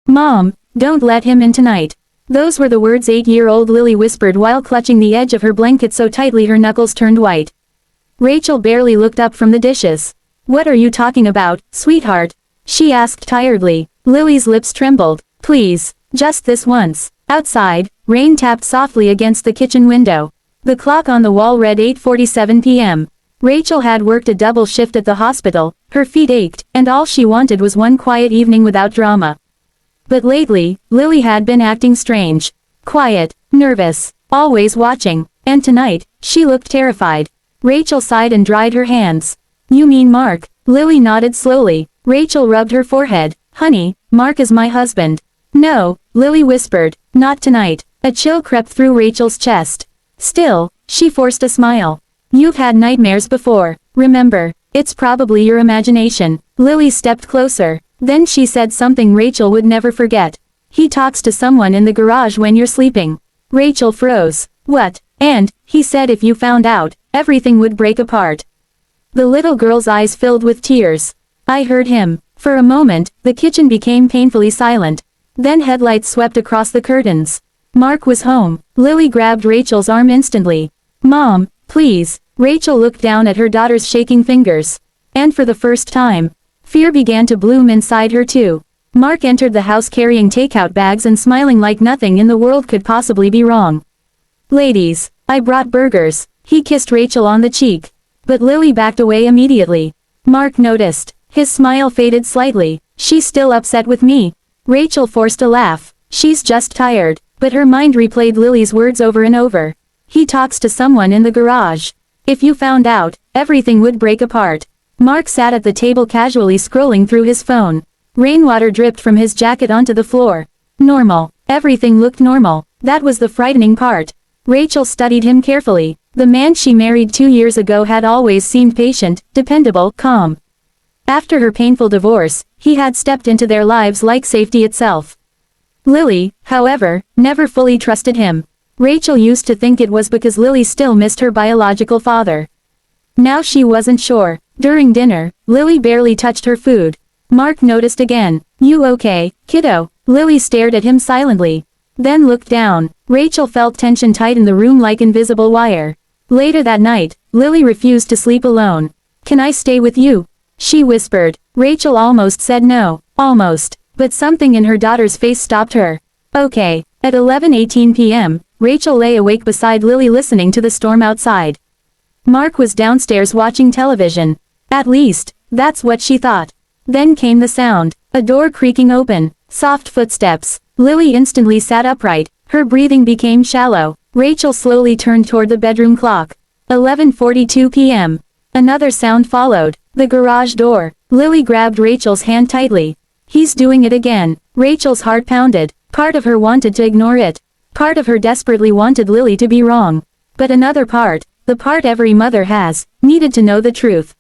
"Mom, don't let him in tonight." Those were the words 8-year-old Lily whispered while clutching the edge of her blanket so tightly her knuckles turned white. Rachel barely looked up from the dishes. "What are you talking about, sweetheart?" she asked tiredly. Lily's lips trembled. "Please, just this once." Outside, rain tapped softly against the kitchen window. The clock on the wall read 8:47 p.m. Rachel had worked a double shift at the hospital, her feet ached, and all she wanted was one quiet evening without drama. But lately, Lily had been acting strange. Quiet, nervous, always watching, and tonight, she looked terrified. Rachel sighed and dried her hands. "You mean Mark?" Lily nodded slowly. Rachel rubbed her forehead. "Honey, Mark is my husband." "No," Lily whispered, "not tonight." A chill crept through Rachel's chest. Still, she forced a smile. "You've had nightmares before, remember? It's probably your imagination." Lily stepped closer. Then she said something Rachel would never forget. "He talks to someone in the garage when you're sleeping." Rachel froze. "What?" "And, he said if you found out, everything would break apart." The little girl's eyes filled with tears. "I heard him." For a moment, the kitchen became painfully silent. Then headlights swept across the curtains. Mark was home. Lily grabbed Rachel's arm instantly. "Mom, please." Rachel looked down at her daughter's shaking fingers. And for the first time, fear began to bloom inside her too. Mark entered the house carrying takeout bags and smiling like nothing in the world could possibly be wrong. "Ladies, I brought burgers." He kissed Rachel on the cheek. But Lily backed away immediately. Mark noticed. His smile faded slightly. "She's still upset with me." Rachel forced a laugh. "She's just tired." But her mind replayed Lily's words over and over. "He talks to someone in the garage. If you found out, everything would break apart." Mark sat at the table casually scrolling through his phone. Rainwater dripped from his jacket onto the floor. Normal. Everything looked normal. That was the frightening part. Rachel studied him carefully. The man she married 2 years ago had always seemed patient, dependable, calm. After her painful divorce, he had stepped into their lives like safety itself. Lily, however, never fully trusted him. Rachel used to think it was because Lily still missed her biological father. Now she wasn't sure. During dinner, Lily barely touched her food. Mark noticed again. "You okay, kiddo?" Lily stared at him silently. Then looked down. Rachel felt tension tighten the room like invisible wire. Later that night, Lily refused to sleep alone. "Can I stay with you?" she whispered. Rachel almost said no. Almost. But something in her daughter's face stopped her. "Okay." At 11:18 p.m., Rachel lay awake beside Lily listening to the storm outside. Mark was downstairs watching television. At least, that's what she thought. Then came the sound. A door creaking open. Soft footsteps. Lily instantly sat upright. Her breathing became shallow. Rachel slowly turned toward the bedroom clock. 11:42 p.m. Another sound followed. The garage door. Lily grabbed Rachel's hand tightly. "He's doing it again." Rachel's heart pounded. Part of her wanted to ignore it. Part of her desperately wanted Lily to be wrong. But another part, the part every mother has, needed to know the truth.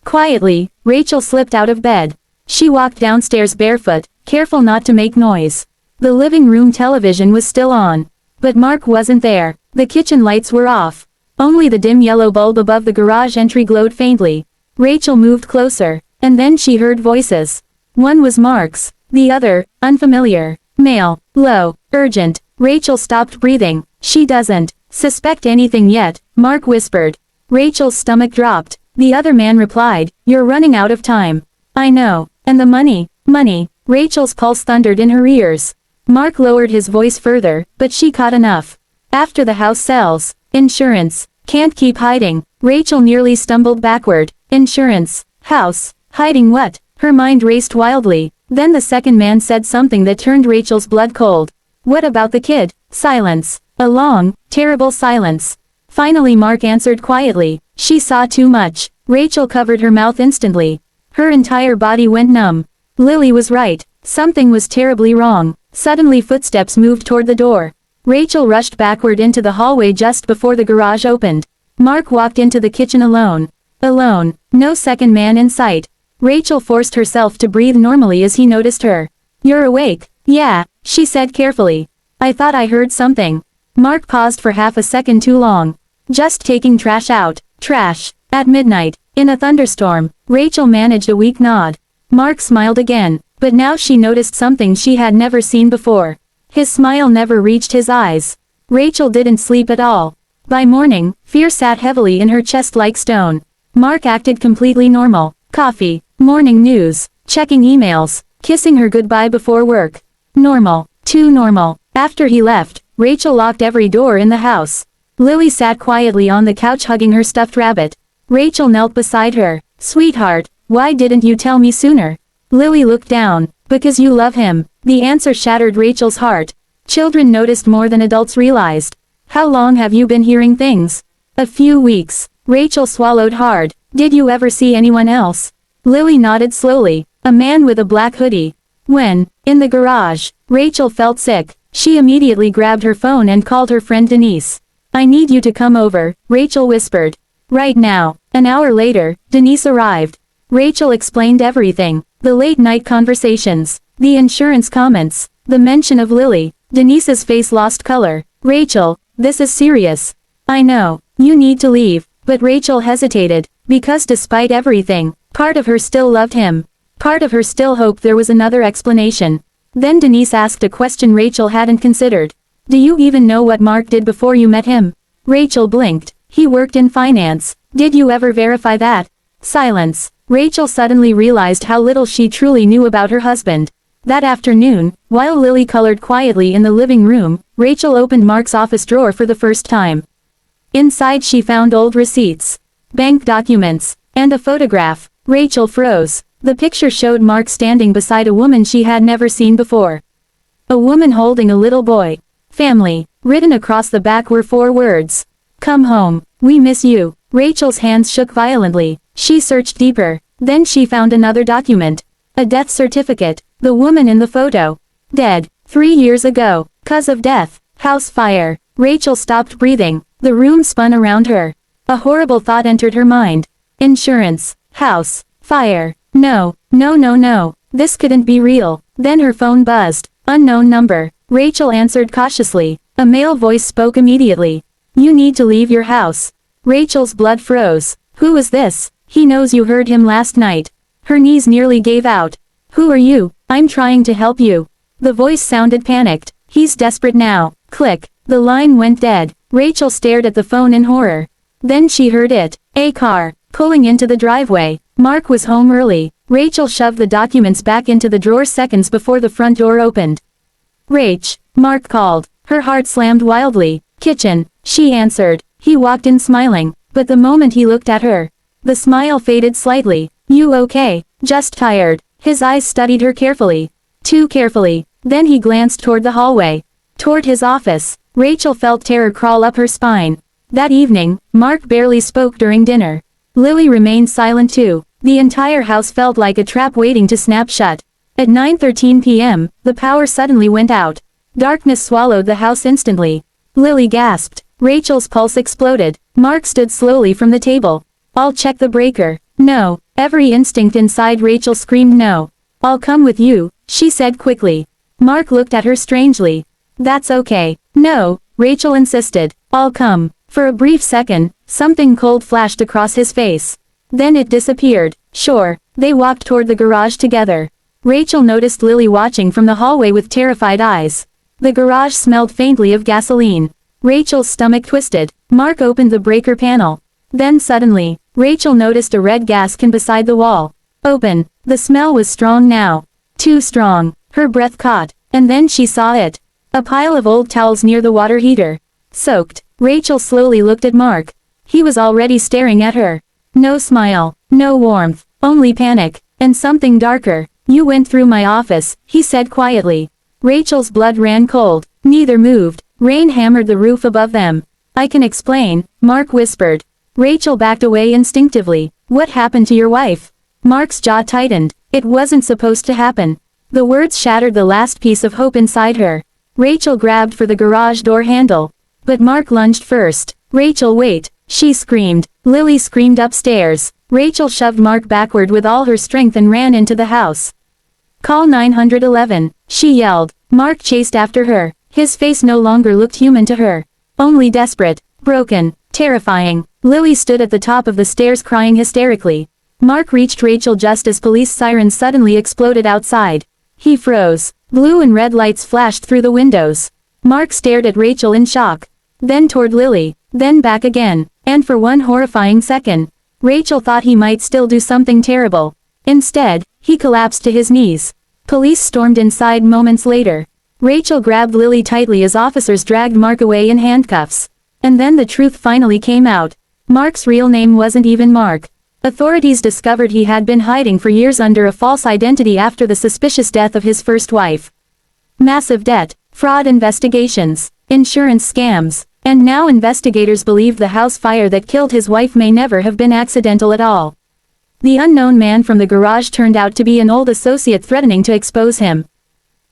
Quietly, Rachel slipped out of bed. She walked downstairs barefoot, careful not to make noise. The living room television was still on. But Mark wasn't there. The kitchen lights were off. Only the dim yellow bulb above the garage entry glowed faintly. Rachel moved closer, and then she heard voices. One was Mark's, the other, unfamiliar, male, low, urgent. Rachel stopped breathing. "She doesn't suspect anything yet," Mark whispered. Rachel's stomach dropped. The other man replied, "You're running out of time." "I know. And the money." "Money." Rachel's pulse thundered in her ears. Mark lowered his voice further, but she caught enough. "After the house sells. Insurance. Can't keep hiding." Rachel nearly stumbled backward. Insurance. House. Hiding what? Her mind raced wildly. Then the second man said something that turned Rachel's blood cold. "What about the kid?" Silence. A long, terrible silence. Finally Mark answered quietly. "She saw too much." Rachel covered her mouth instantly. Her entire body went numb. Lily was right. Something was terribly wrong. Suddenly footsteps moved toward the door. Rachel rushed backward into the hallway just before the garage opened. Mark walked into the kitchen alone. Alone. No second man in sight. Rachel forced herself to breathe normally as he noticed her. "You're awake?" "Yeah," she said carefully. "I thought I heard something." Mark paused for half a second too long. "Just taking trash out." "Trash. At midnight. In a thunderstorm." Rachel managed a weak nod. Mark smiled again. But now she noticed something she had never seen before. His smile never reached his eyes. Rachel didn't sleep at all. By morning, fear sat heavily in her chest like stone. Mark acted completely normal. Coffee, morning news, checking emails, kissing her goodbye before work. Normal. Too normal. After he left, Rachel locked every door in the house. Lily sat quietly on the couch hugging her stuffed rabbit. Rachel knelt beside her. Sweetheart, why didn't you tell me sooner? Lily looked down. Because you love him. The answer shattered Rachel's heart. Children noticed more than adults realized. How long have you been hearing things? A few weeks. Rachel swallowed hard. Did you ever see anyone else? Lily nodded slowly. A man with a black hoodie. When? In the garage. Rachel felt sick. She immediately grabbed her phone and called her friend Denise. I need you to come over, Rachel whispered. Right now. An hour later, Denise arrived. Rachel explained everything. The late-night conversations. The insurance comments. The mention of Lily. Denise's face lost color. Rachel, this is serious. I know. You need to leave. But Rachel hesitated. Because despite everything, part of her still loved him. Part of her still hoped there was another explanation. Then Denise asked a question Rachel hadn't considered. Do you even know what Mark did before you met him? Rachel blinked. He worked in finance. Did you ever verify that? Silence. Rachel suddenly realized how little she truly knew about her husband. That afternoon, while Lily colored quietly in the living room, Rachel opened Mark's office drawer for the first time. Inside she found old receipts, bank documents, and a photograph. Rachel froze. The picture showed Mark standing beside a woman she had never seen before. A woman holding a little boy. Family. Written across the back were 4 words. Come home. We miss you. Rachel's hands shook violently. She searched deeper. Then she found another document. A death certificate. The woman in the photo. Dead. 3 years ago. Cause of death. House fire. Rachel stopped breathing. The room spun around her. A horrible thought entered her mind. Insurance. House. Fire. No. No, no, no. This couldn't be real. Then her phone buzzed. Unknown number. Rachel answered cautiously. A male voice spoke immediately. You need to leave your house. Rachel's blood froze. Who is this? He knows you heard him last night. Her knees nearly gave out. Who are you? I'm trying to help you. The voice sounded panicked. He's desperate now. Click. The line went dead. Rachel stared at the phone in horror. Then she heard it. A car. Pulling into the driveway. Mark was home early. Rachel shoved the documents back into the drawer seconds before the front door opened. Rach. Mark called. Her heart slammed wildly. Kitchen. She answered. He walked in smiling. But the moment he looked at her, the smile faded slightly. You okay? Just tired. His eyes studied her carefully. Too carefully. Then he glanced toward the hallway. Toward his office. Rachel felt terror crawl up her spine. That evening, Mark barely spoke during dinner. Lily remained silent too. The entire house felt like a trap waiting to snap shut. At 9:13 p.m., the power suddenly went out. Darkness swallowed the house instantly. Lily gasped. Rachel's pulse exploded. Mark stood slowly from the table. I'll check the breaker. No. Every instinct inside Rachel screamed no. I'll come with you, she said quickly. Mark looked at her strangely. That's okay. No, Rachel insisted. I'll come. For a brief second, something cold flashed across his face. Then it disappeared. Sure. They walked toward the garage together. Rachel noticed Lily watching from the hallway with terrified eyes. The garage smelled faintly of gasoline. Rachel's stomach twisted. Mark opened the breaker panel. Then suddenly, Rachel noticed a red gas can beside the wall. Open. The smell was strong now. Too strong. Her breath caught. And then she saw it. A pile of old towels near the water heater. Soaked. Rachel slowly looked at Mark. He was already staring at her. No smile. No warmth. Only panic. And something darker. You went through my office, he said quietly. Rachel's blood ran cold. Neither moved. Rain hammered the roof above them. I can explain, Mark whispered. Rachel backed away instinctively. What happened to your wife? Mark's jaw tightened. It wasn't supposed to happen. The words shattered the last piece of hope inside her. Rachel grabbed for the garage door handle. But Mark lunged first. Rachel, wait, she screamed. Lily screamed upstairs. Rachel shoved Mark backward with all her strength and ran into the house. Call 911, she yelled. Mark chased after her. His face no longer looked human to her. Only desperate, broken, terrifying. Lily stood at the top of the stairs crying hysterically. Mark reached Rachel just as police sirens suddenly exploded outside. He froze. Blue and red lights flashed through the windows. Mark stared at Rachel in shock. Then toward Lily. Then back again. And for one horrifying second, Rachel thought he might still do something terrible. Instead, he collapsed to his knees. Police stormed inside moments later. Rachel grabbed Lily tightly as officers dragged Mark away in handcuffs. And then the truth finally came out. Mark's real name wasn't even Mark. Authorities discovered he had been hiding for years under a false identity after the suspicious death of his first wife. Massive debt, fraud investigations, insurance scams, and now investigators believe the house fire that killed his wife may never have been accidental at all. The unknown man from the garage turned out to be an old associate threatening to expose him.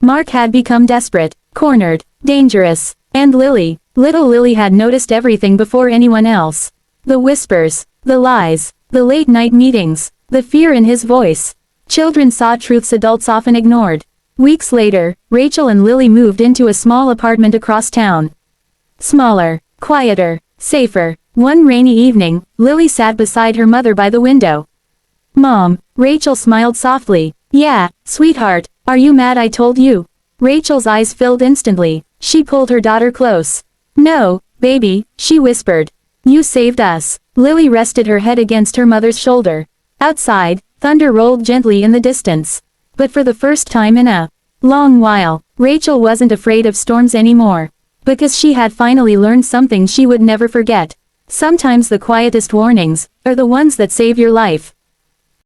Mark had become desperate, cornered, dangerous, and Lily, little Lily had noticed everything before anyone else. The whispers, the lies, the late-night meetings, the fear in his voice. Children saw truths adults often ignored. Weeks later, Rachel and Lily moved into a small apartment across town. Smaller, quieter, safer. One rainy evening, Lily sat beside her mother by the window. "Mom," Rachel smiled softly. "Yeah, sweetheart, are you mad I told you?" Rachel's eyes filled instantly. She pulled her daughter close. "No, baby," she whispered. "You saved us." Lily rested her head against her mother's shoulder. Outside, thunder rolled gently in the distance. But for the first time in a long while, Rachel wasn't afraid of storms anymore. Because she had finally learned something she would never forget. Sometimes the quietest warnings are the ones that save your life.